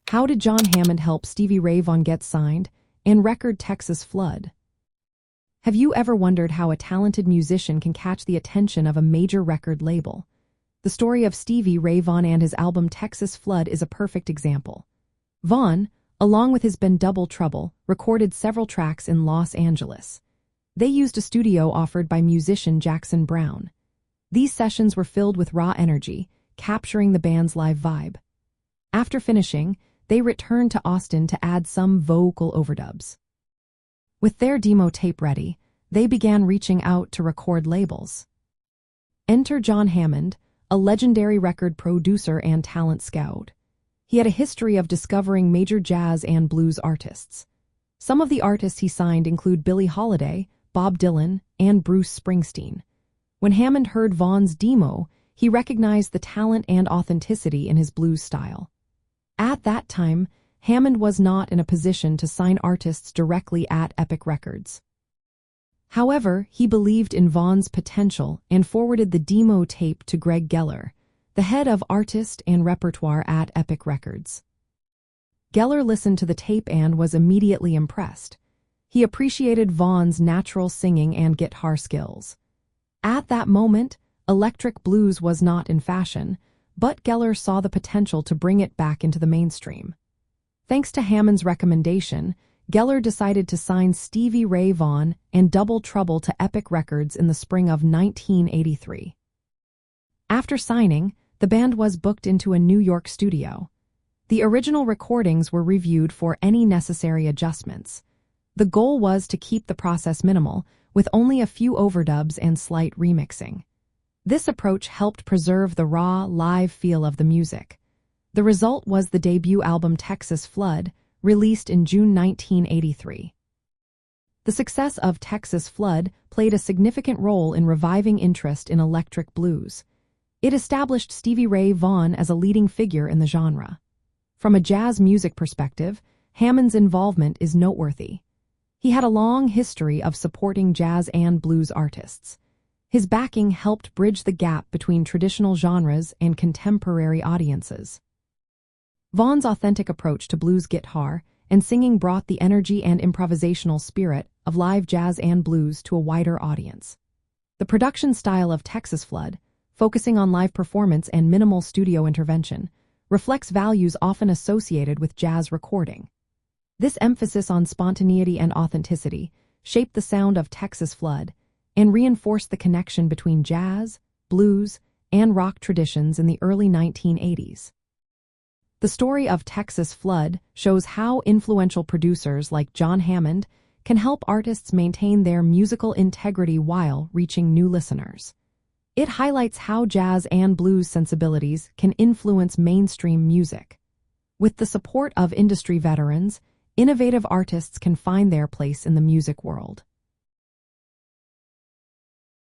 How did John Hammond help Stevie Ray Vaughan get signed and record Texas Flood? Have you ever wondered how a talented musician can catch the attention of a major record label? The story of Stevie Ray Vaughan and his album Texas Flood is a perfect example. Vaughan, along with his band Double Trouble, recorded several tracks in Los Angeles. They used a studio offered by musician Jackson Browne. These sessions were filled with raw energy, capturing the band's live vibe. After finishing, they returned to Austin to add some vocal overdubs. With their demo tape ready, they began reaching out to record labels. Enter John Hammond, a legendary record producer and talent scout. He had a history of discovering major jazz and blues artists. Some of the artists he signed include Billie Holiday, Bob Dylan, and Bruce Springsteen. When Hammond heard Vaughan's demo, he recognized the talent and authenticity in his blues style. At that time, Hammond was not in a position to sign artists directly at Epic Records. However, he believed in Vaughan's potential and forwarded the demo tape to Greg Geller, the head of artist and repertoire at Epic Records. Geller listened to the tape and was immediately impressed. He appreciated Vaughan's natural singing and guitar skills. At that moment, electric blues was not in fashion, but Geller saw the potential to bring it back into the mainstream. Thanks to Hammond's recommendation, Geller decided to sign Stevie Ray Vaughan and Double Trouble to Epic Records in the spring of 1983. After signing, the band was booked into a New York studio. The original recordings were reviewed for any necessary adjustments. The goal was to keep the process minimal, with only a few overdubs and slight remixing. This approach helped preserve the raw, live feel of the music. The result was the debut album Texas Flood, released in June 1983. The success of Texas Flood played a significant role in reviving interest in electric blues. It established Stevie Ray Vaughan as a leading figure in the genre. From a jazz music perspective, Hammond's involvement is noteworthy. He had a long history of supporting jazz and blues artists. His backing helped bridge the gap between traditional genres and contemporary audiences. Vaughan's authentic approach to blues guitar and singing brought the energy and improvisational spirit of live jazz and blues to a wider audience. The production style of Texas Flood, focusing on live performance and minimal studio intervention, reflects values often associated with jazz recording. This emphasis on spontaneity and authenticity shaped the sound of Texas Flood and reinforced the connection between jazz, blues, and rock traditions in the early 1980s. The story of Texas Flood shows how influential producers like John Hammond can help artists maintain their musical integrity while reaching new listeners. It highlights how jazz and blues sensibilities can influence mainstream music. With the support of industry veterans, innovative artists can find their place in the music world.